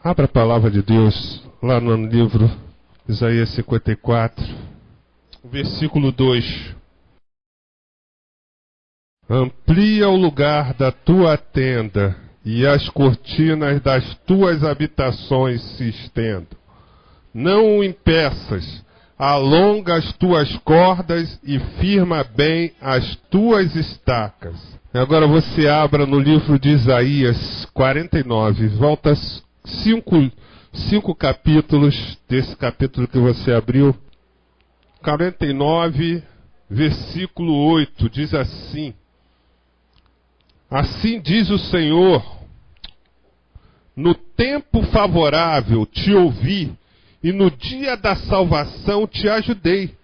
Abra a palavra de Deus lá no livro Isaías 54, versículo 2. Amplia o lugar da tua tenda e as cortinas das tuas habitações se estendam. Não o impeças, alonga as tuas cordas e firma bem as tuas estacas. Agora você abra no livro de Isaías 49, volta 5 capítulos desse capítulo que você abriu. 49, versículo 8, diz assim: Assim diz o Senhor, no tempo favorável te ouvi, e no dia da salvação te ajudei,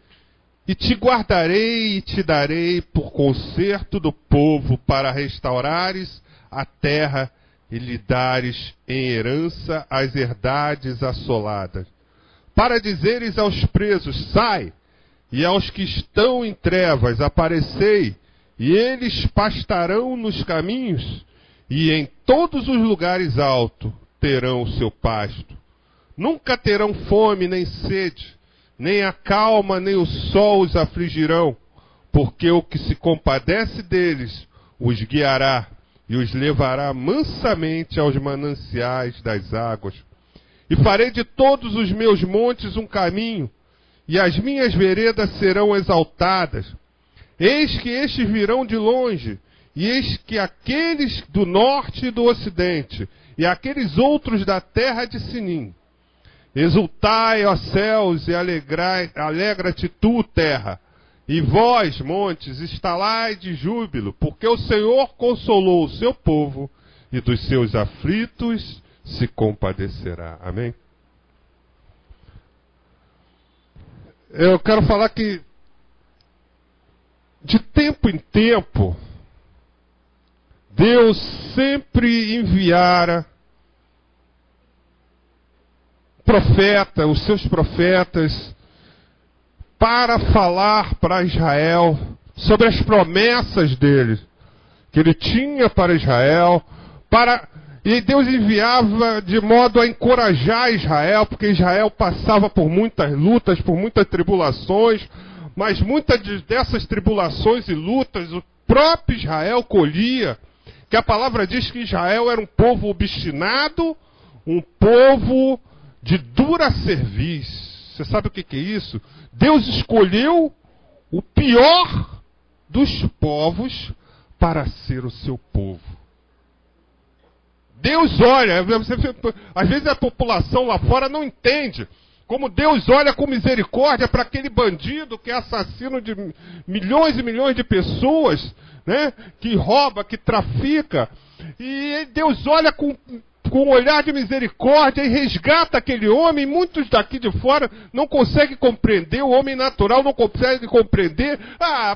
e te guardarei e te darei por conserto do povo, para restaurares a terra e lhe dares em herança as herdades assoladas. Para dizeres aos presos, sai, e aos que estão em trevas, aparecei, e eles pastarão nos caminhos, e em todos os lugares altos terão o seu pasto. Nunca terão fome nem sede, nem a calma nem o sol os afligirão, porque o que se compadece deles os guiará, e os levará mansamente aos mananciais das águas. E farei de todos os meus montes um caminho, e as minhas veredas serão exaltadas. Eis que estes virão de longe, e eis que aqueles do norte e do ocidente, e aqueles outros da terra de Sinim. Exultai, ó céus, e alegra-te tu, terra. E vós, montes, estalai de júbilo, porque o Senhor consolou o seu povo, e dos seus aflitos se compadecerá. Amém? Eu quero falar que, de tempo em tempo, Deus sempre enviara os seus profetas, para falar para Israel sobre as promessas dele, que ele tinha para Israel, e Deus enviava de modo a encorajar Israel, porque Israel passava por muitas lutas, por muitas tribulações, mas muitas dessas tribulações e lutas o próprio Israel colhia, que a palavra diz que Israel era um povo obstinado, um povo de dura cerviz. Você sabe o que é isso? Deus escolheu o pior dos povos para ser o seu povo. Deus olha, às vezes a população lá fora não entende, como Deus olha com misericórdia para aquele bandido que é assassino de milhões e milhões de pessoas, né? Que rouba, que trafica, e Deus olha com um olhar de misericórdia e resgata aquele homem. Muitos daqui de fora não conseguem compreender, o homem natural não consegue compreender.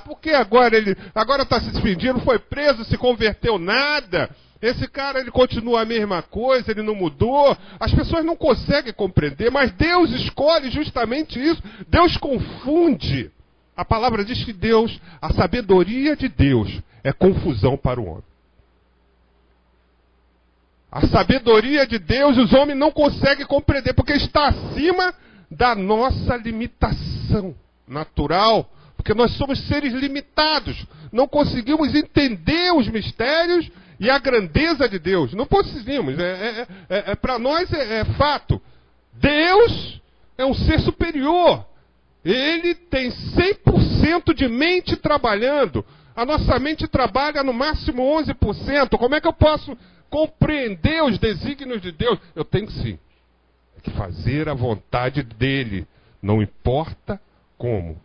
Porque agora está se despedindo, foi preso, se converteu, nada. Esse cara, ele continua a mesma coisa, ele não mudou. As pessoas não conseguem compreender, mas Deus escolhe justamente isso. Deus confunde. A palavra diz que a sabedoria de Deus é confusão para o homem. A sabedoria de Deus, os homens não conseguem compreender, porque está acima da nossa limitação natural. Porque nós somos seres limitados. Não conseguimos entender os mistérios e a grandeza de Deus. Não conseguimos. Para nós é fato. Deus é um ser superior. Ele tem 100% de mente trabalhando. A nossa mente trabalha no máximo 11%. Como é que eu posso compreender os desígnios de Deus? Eu tenho sim que fazer a vontade dele, não importa como.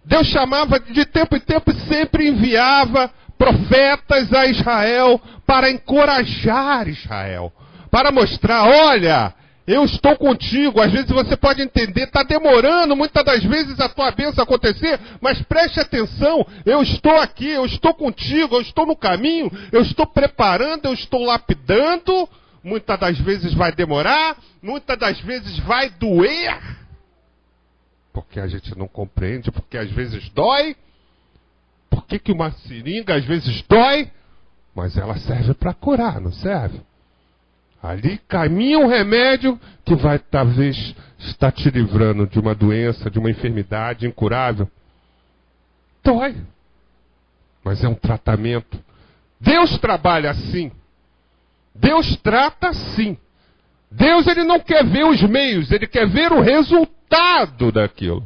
Deus chamava de tempo em tempo, sempre enviava profetas a Israel para encorajar Israel, para mostrar, olha, eu estou contigo. Às vezes você pode entender, está demorando muitas das vezes a tua bênção acontecer, mas preste atenção, eu estou aqui, eu estou contigo, eu estou no caminho, eu estou preparando, eu estou lapidando. Muitas das vezes vai demorar, muitas das vezes vai doer, porque a gente não compreende, porque às vezes dói. Por que uma seringa às vezes dói? Mas ela serve para curar, não serve? Ali caminha um remédio que vai talvez estar te livrando de uma doença, de uma enfermidade incurável. Dói. Mas é um tratamento. Deus trabalha assim. Deus trata assim. Deus, ele não quer ver os meios, ele quer ver o resultado daquilo.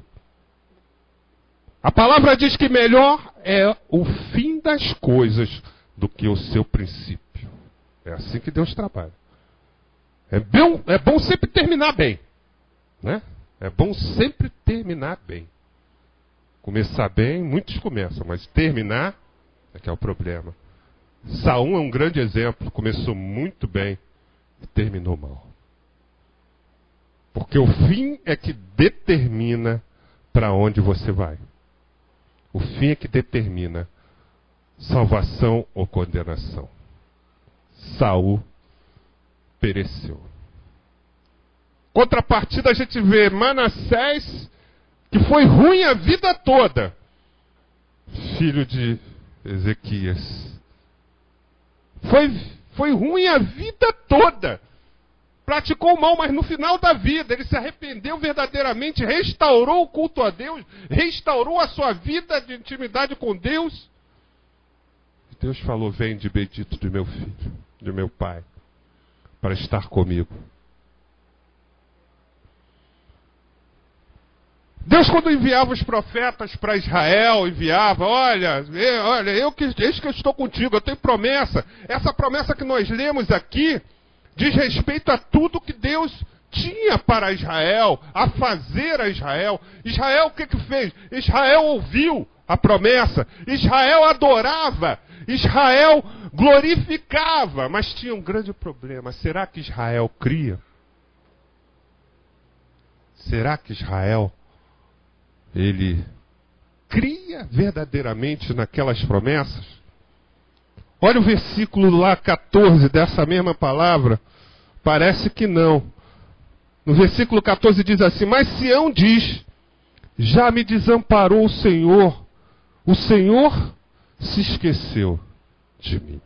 A palavra diz que melhor é o fim das coisas do que o seu princípio. É assim que Deus trabalha. É bom sempre terminar bem, né? É bom sempre terminar bem. Começar bem, muitos começam, mas terminar é que é o problema. Saul é um grande exemplo. Começou muito bem e terminou mal. Porque o fim é que determina para onde você vai. O fim é que determina salvação ou condenação. Saul pereceu. Contrapartida, a gente vê Manassés, que foi ruim a vida toda. Filho de Ezequias. Foi ruim a vida toda. Praticou mal, mas no final da vida ele se arrependeu verdadeiramente, restaurou o culto a Deus, restaurou a sua vida de intimidade com Deus. E Deus falou: vende, bendito do meu filho, do meu pai, para estar comigo. Deus, quando enviava os profetas para Israel, enviava: eis que eu estou contigo, eu tenho promessa. Essa promessa que nós lemos aqui diz respeito a tudo que Deus tinha para Israel, a fazer a Israel. Israel o que fez? Israel ouviu a promessa, Israel adorava, Israel glorificava, mas tinha um grande problema. Será que Israel cria? Será que Israel, ele cria verdadeiramente naquelas promessas? Olha o versículo lá 14 dessa mesma palavra. Parece que não. No versículo 14 diz assim: mas Sião diz: já me desamparou o Senhor se esqueceu de mim.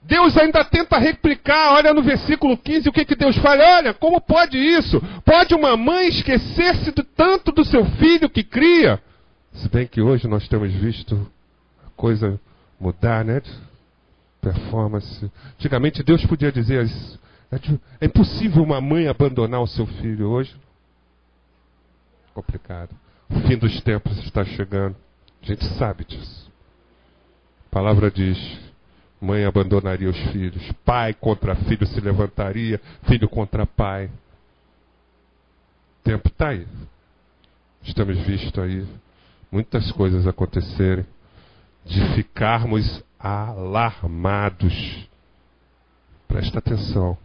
Deus ainda tenta replicar. Olha no versículo 15 o que Deus fala. Olha, como pode isso? Pode uma mãe esquecer-se tanto do seu filho que cria? Se bem que hoje nós temos visto coisa mudar, né? Performance. Antigamente Deus podia dizer isso. É impossível uma mãe abandonar o seu filho. Hoje, complicado. O fim dos tempos está chegando. A gente sabe disso. A palavra diz: mãe abandonaria os filhos, pai contra filho se levantaria, filho contra pai. O tempo está aí. Estamos visto aí muitas coisas acontecerem, de ficarmos alarmados. Presta atenção.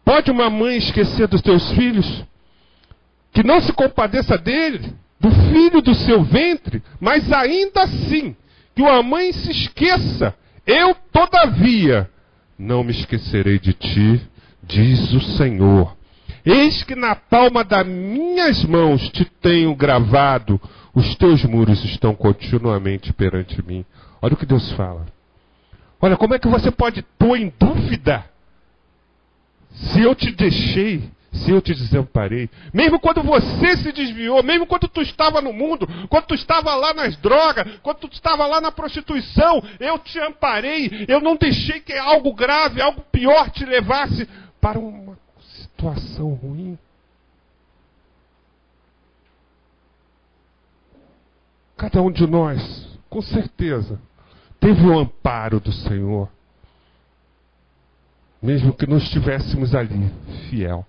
Pode uma mãe esquecer dos teus filhos, que não se compadeça dele, do filho do seu ventre, mas ainda assim, que uma mãe se esqueça? Eu, todavia, não me esquecerei de ti, diz o Senhor. Eis que na palma das minhas mãos te tenho gravado, os teus muros estão continuamente perante mim. Olha o que Deus fala. Olha, como é que você pode pôr em dúvida se eu te deixei, se eu te desamparei? Mesmo quando você se desviou, mesmo quando tu estava no mundo, quando tu estava lá nas drogas, quando tu estava lá na prostituição, eu te amparei, eu não deixei que algo grave, algo pior te levasse para uma situação ruim. Cada um de nós, com certeza, teve o amparo do Senhor. Mesmo que não estivéssemos ali, fiel.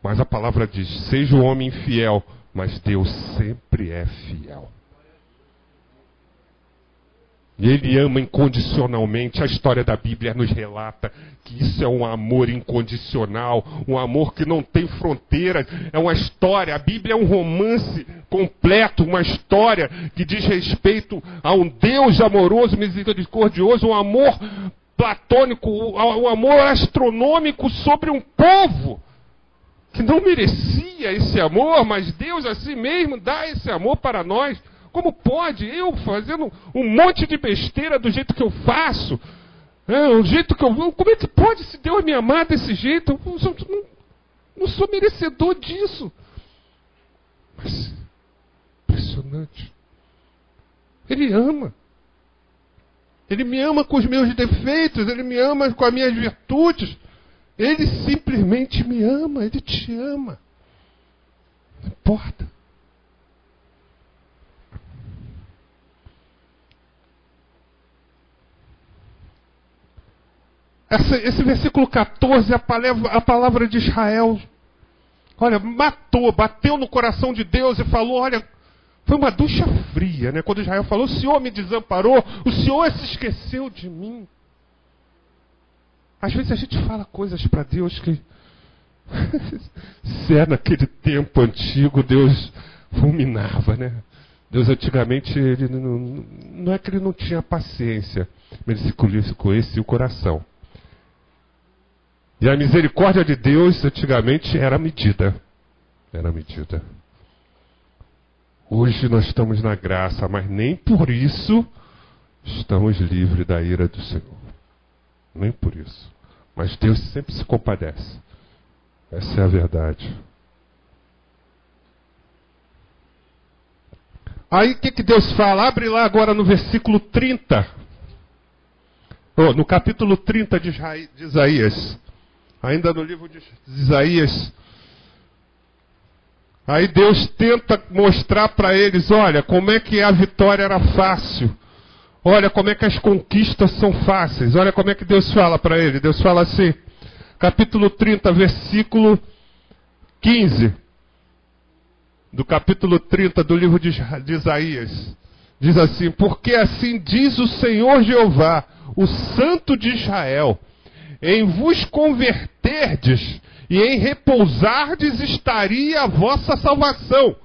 Mas a palavra diz: seja o homem fiel, mas Deus sempre é fiel. E Ele ama incondicionalmente. A história da Bíblia nos relata que isso é um amor incondicional, um amor que não tem fronteiras. É uma história, a Bíblia é um romance completo, uma história que diz respeito a um Deus amoroso, misericordioso, um amor platônico, um amor astronômico sobre um povo que não merecia esse amor, mas Deus assim mesmo dá esse amor para nós. Como pode eu fazendo um monte de besteira do jeito que eu faço? O jeito que eu vou. Como é que pode se Deus me amar desse jeito? Eu não sou merecedor disso. Mas, impressionante. Ele ama. Ele me ama com os meus defeitos, Ele me ama com as minhas virtudes. Ele simplesmente me ama, Ele te ama. Não importa. Esse versículo 14, a palavra de Israel, olha, bateu no coração de Deus e falou, olha, foi uma ducha fria, né? Quando Israel falou, o Senhor me desamparou, o Senhor se esqueceu de mim. Às vezes a gente fala coisas para Deus que, se é naquele tempo antigo, Deus fulminava, né? Deus antigamente, ele não é que ele não tinha paciência, mas ele se conhecia o coração. E a misericórdia de Deus antigamente era medida. Era medida. Hoje nós estamos na graça, mas nem por isso estamos livres da ira do Senhor. Nem por isso. Mas Deus sempre se compadece. Essa é a verdade. Aí o que Deus fala? Abre lá agora no versículo 30. No capítulo 30 de Isaías. Ainda no livro de Isaías. Aí Deus tenta mostrar para eles, olha, como é que a vitória era fácil. Olha como é que as conquistas são fáceis. Olha como é que Deus fala para ele. Deus fala assim, capítulo 30, versículo 15. Do capítulo 30 do livro de Isaías. Diz assim, porque assim diz o Senhor Jeová, o Santo de Israel, em vos converterdes e em repousardes estaria a vossa salvação.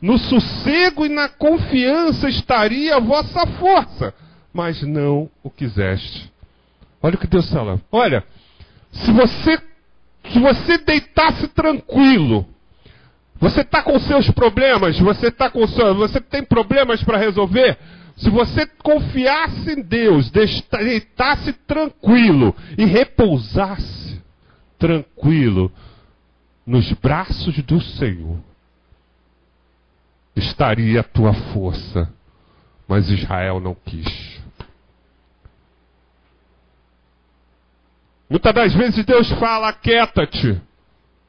No sossego e na confiança estaria a vossa força. Mas não o quiseste. Olha o que Deus fala. Olha, se você deitasse tranquilo, você está com seus problemas, você tem problemas para resolver, se você confiasse em Deus, deitasse tranquilo e repousasse tranquilo nos braços do Senhor, estaria a tua força, mas Israel não quis. Muitas das vezes Deus fala, aquieta-te,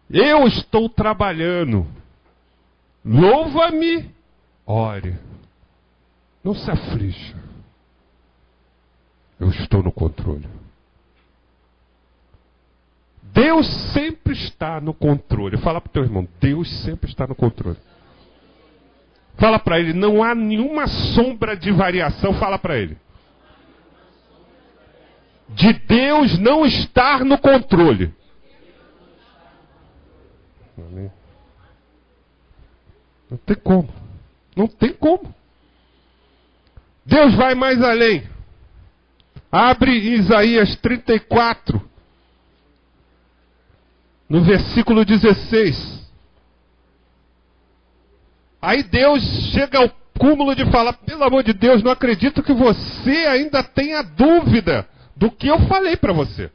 eu estou trabalhando, louva-me, ore, não se aflija, eu estou no controle. Deus sempre está no controle. Fala para o teu irmão, Deus sempre está no controle. Fala para ele, não há nenhuma sombra de variação, fala para ele. De Deus não estar no controle. Amém. Não tem como. Não tem como. Deus vai mais além. Abre Isaías 34. No versículo 16. Aí Deus chega ao cúmulo de falar, pelo amor de Deus, não acredito que você ainda tenha dúvida do que eu falei para você.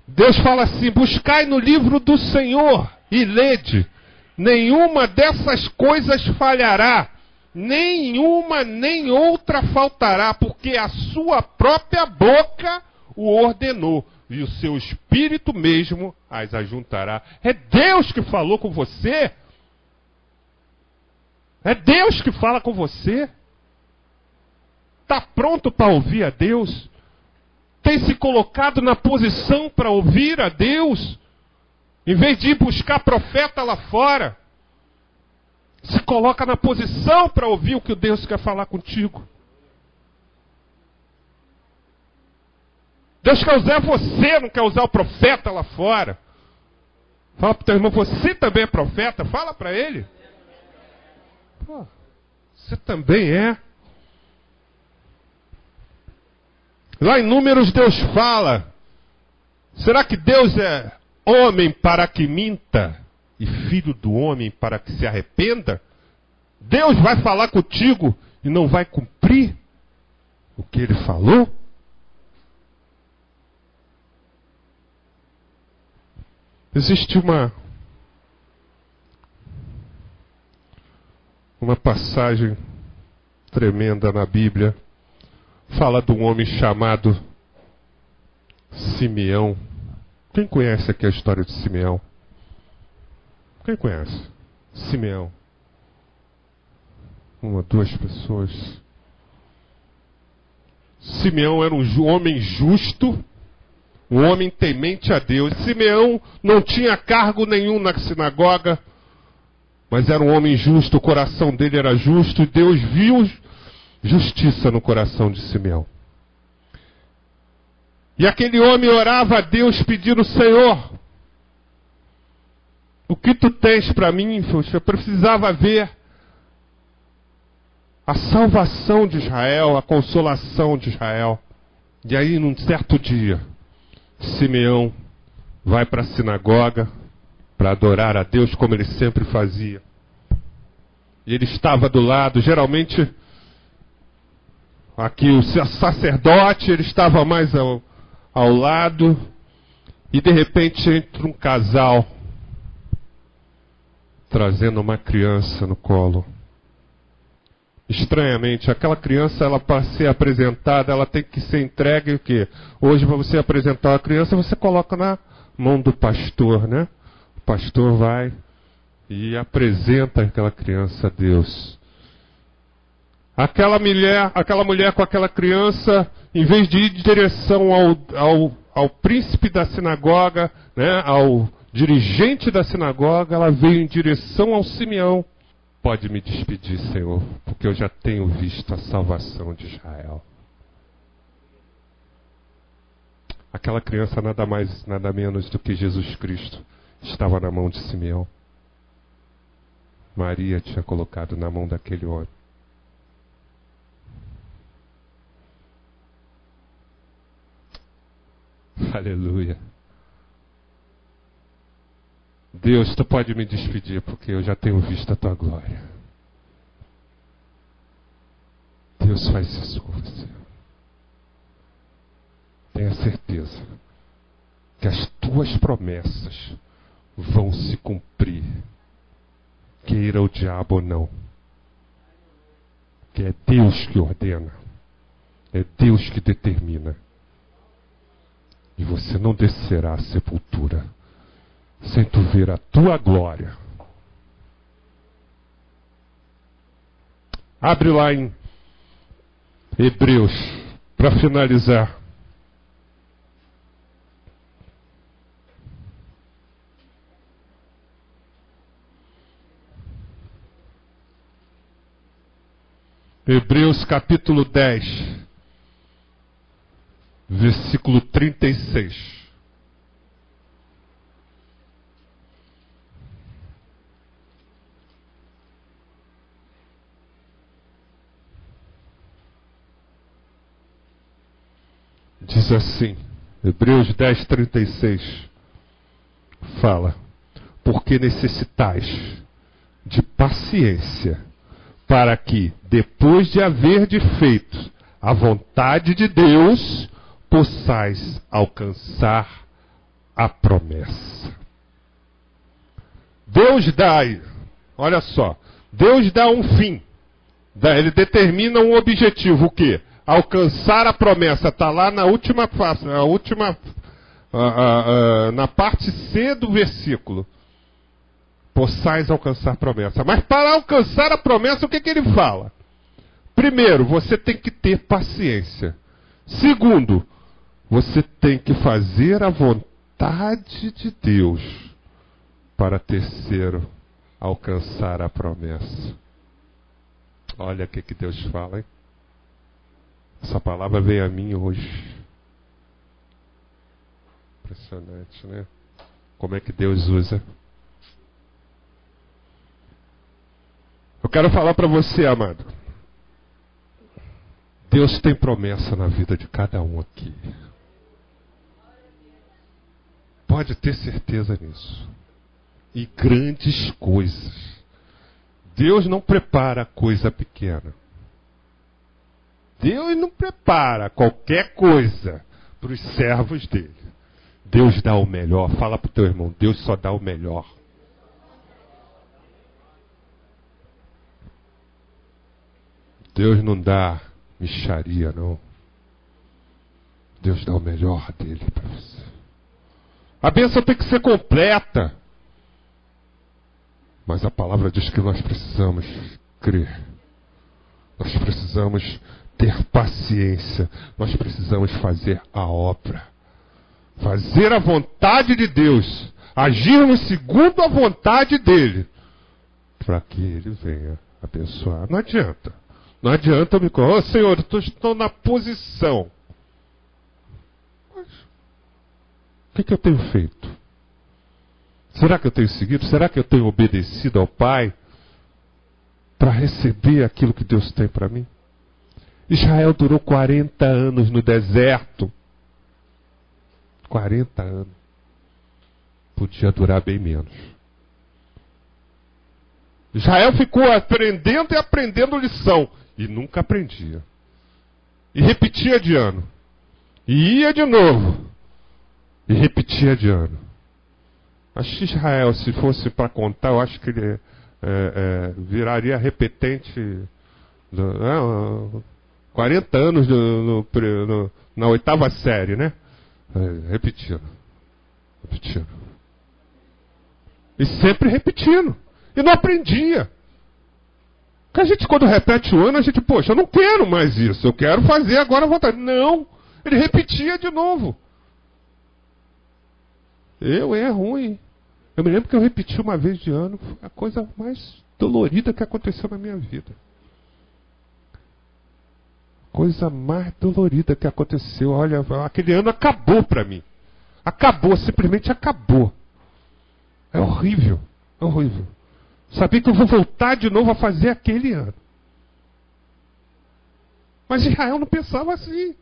Deus fala assim, buscai no livro do Senhor e lede, nenhuma dessas coisas falhará, nenhuma nem outra faltará, porque a sua própria boca o ordenou, e o seu espírito mesmo as ajuntará. É Deus que falou com você? É Deus que fala com você? Está pronto para ouvir a Deus? Tem se colocado na posição para ouvir a Deus? Em vez de ir buscar profeta lá fora, se coloca na posição para ouvir o que Deus quer falar contigo. Deus quer usar você, não quer usar o profeta lá fora. Fala para o teu irmão, você também é profeta? Fala para ele. Pô, você também é. Lá em Números Deus fala. Será que Deus é homem para que minta, e filho do homem para que se arrependa? Deus vai falar contigo e não vai cumprir o que ele falou? Existe uma passagem tremenda na Bíblia, fala de um homem chamado Simeão. Quem conhece aqui a história de Simeão? Quem conhece? Simeão. Uma, duas pessoas. Simeão era um homem justo, um homem temente a Deus. Simeão não tinha cargo nenhum na sinagoga, mas era um homem justo, o coração dele era justo, e Deus viu justiça no coração de Simeão. E aquele homem orava a Deus pedindo: Senhor, o que tu tens para mim? Eu precisava ver a salvação de Israel, a consolação de Israel. E aí, num certo dia, Simeão vai para a sinagoga para adorar a Deus como ele sempre fazia. E ele estava do lado, geralmente, aqui o sacerdote, ele estava mais ao lado, e de repente entra um casal trazendo uma criança no colo. Estranhamente, aquela criança, ela para ser apresentada, ela tem que ser entregue o quê? Hoje, para você apresentar a criança, você coloca na mão do pastor, né? O pastor vai e apresenta aquela criança a Deus. Aquela mulher com aquela criança, em vez de ir em direção ao príncipe da sinagoga, né, ao dirigente da sinagoga, ela veio em direção ao Simeão. Pode me despedir, Senhor, porque eu já tenho visto a salvação de Israel. Aquela criança nada mais, nada menos do que Jesus Cristo estava na mão de Simeão. Maria tinha colocado na mão daquele homem. Aleluia. Deus, tu pode me despedir, porque eu já tenho visto a tua glória. Deus faz isso com você. Tenha certeza que as tuas promessas vão se cumprir, queira o diabo ou não. Que é Deus que ordena, é Deus que determina. E você não descerá à sepultura sem tu ver a tua glória. Abre lá em Hebreus, para finalizar. Hebreus capítulo 10, versículo 36. Diz assim, Hebreus 10, 36, fala: porque necessitais de paciência, para que, depois de haverdes feito a vontade de Deus, possais alcançar a promessa. Deus dá, olha só, Deus dá um fim, ele determina um objetivo, o quê? Alcançar a promessa, está lá na última fase, na parte C do versículo. Possais alcançar a promessa. Mas para alcançar a promessa, o que ele fala? Primeiro, você tem que ter paciência. Segundo, você tem que fazer a vontade de Deus. Para terceiro, alcançar a promessa. Olha o que Deus fala, hein? Essa palavra veio a mim hoje. Impressionante, né? Como é que Deus usa. Eu quero falar para você, amado. Deus tem promessa na vida de cada um aqui. Pode ter certeza nisso. E grandes coisas. Deus não prepara coisa pequena. Deus não prepara qualquer coisa para os servos dele. Deus dá o melhor. Fala para o teu irmão, Deus só dá o melhor. Deus não dá mixaria, não. Deus dá o melhor dele para você. A bênção tem que ser completa. Mas a palavra diz que nós precisamos crer. Nós precisamos ter paciência. Nós precisamos fazer a obra. Fazer a vontade de Deus. Agirmos segundo a vontade dele. Para que ele venha abençoar. Não adianta. Não adianta eu me colocar, Senhor, eu estou na posição. Mas o que eu tenho feito? Será que eu tenho seguido? Será que eu tenho obedecido ao Pai para receber aquilo que Deus tem para mim? Israel durou 40 anos no deserto. 40 anos. Podia durar bem menos. Israel ficou aprendendo e aprendendo lição. E nunca aprendia. E repetia de ano. E ia de novo. E repetia de ano. Acho que Israel, se fosse para contar, eu acho que ele viraria repetente. 40 anos na 8ª série, né? Repetindo. Repetindo. E sempre repetindo. E não aprendia. Porque a gente, quando repete o ano, a gente, poxa, eu não quero mais isso. Eu quero fazer agora a vontade. Não. Ele repetia de novo. É ruim. Eu me lembro que eu repeti uma vez de ano. Foi a coisa mais dolorida que aconteceu na minha vida. Coisa mais dolorida que aconteceu. Olha, aquele ano acabou para mim. Acabou, simplesmente acabou. É horrível. É horrível. Sabia que eu vou voltar de novo a fazer aquele ano. Mas Israel não pensava assim.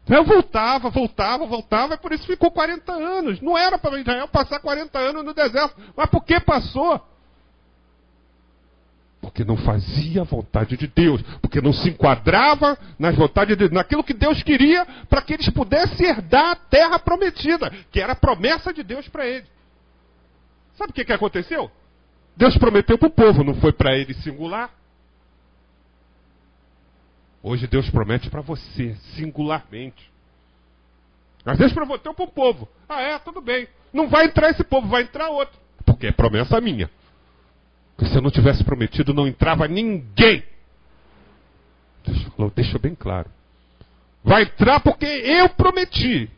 Israel voltava, e por isso ficou 40 anos. Não era para Israel passar 40 anos no deserto. Mas por que passou? Porque não fazia a vontade de Deus. Porque não se enquadrava nas vontades de Deus, naquilo que Deus queria para que eles pudessem herdar a terra prometida, que era a promessa de Deus para eles. Sabe o que aconteceu? Deus prometeu para o povo, não foi para ele singular. Hoje Deus promete para você, singularmente. Mas Deus prometeu para o povo. Tudo bem. Não vai entrar esse povo, vai entrar outro. Porque é promessa minha. Porque se eu não tivesse prometido, não entrava ninguém. Deus deixou bem claro. Vai entrar porque eu prometi.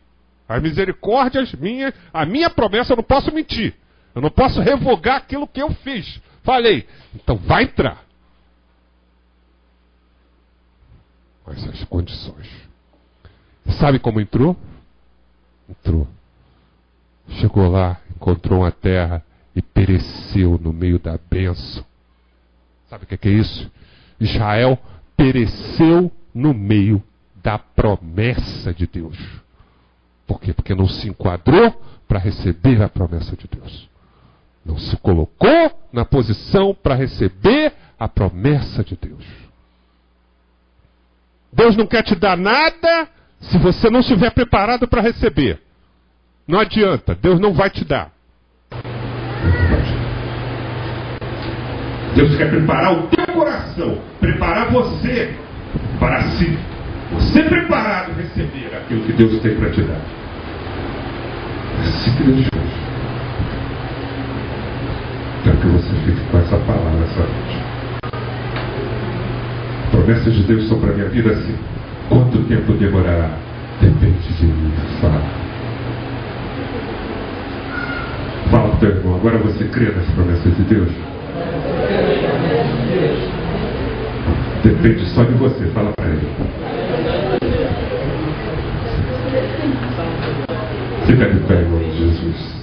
As misericórdias minhas, a minha promessa, eu não posso mentir. Eu não posso revogar aquilo que eu fiz. Falei, então vai entrar. Mas as condições. Sabe como entrou? Entrou. Chegou lá, encontrou uma terra e pereceu no meio da bênção. Sabe o que é isso? Israel pereceu no meio da promessa de Deus. Por quê? Porque não se enquadrou para receber a promessa de Deus. Não se colocou na posição para receber a promessa de Deus. Deus não quer te dar nada se você não estiver preparado para receber. Não adianta, Deus não vai te dar. Deus quer preparar o teu coração, preparar você para si. Você preparado receber aquilo que Deus tem para te dar. Assim que Deus fez. Quero que você fique com essa palavra essa noite. Promessas de Deus são para a minha vida assim. Quanto tempo demorará? Depende de mim. Fala para o teu irmão. Agora você crê nas promessas de Deus? Depende só de você. Fala para ele. Fica de pé, em nome de Jesus.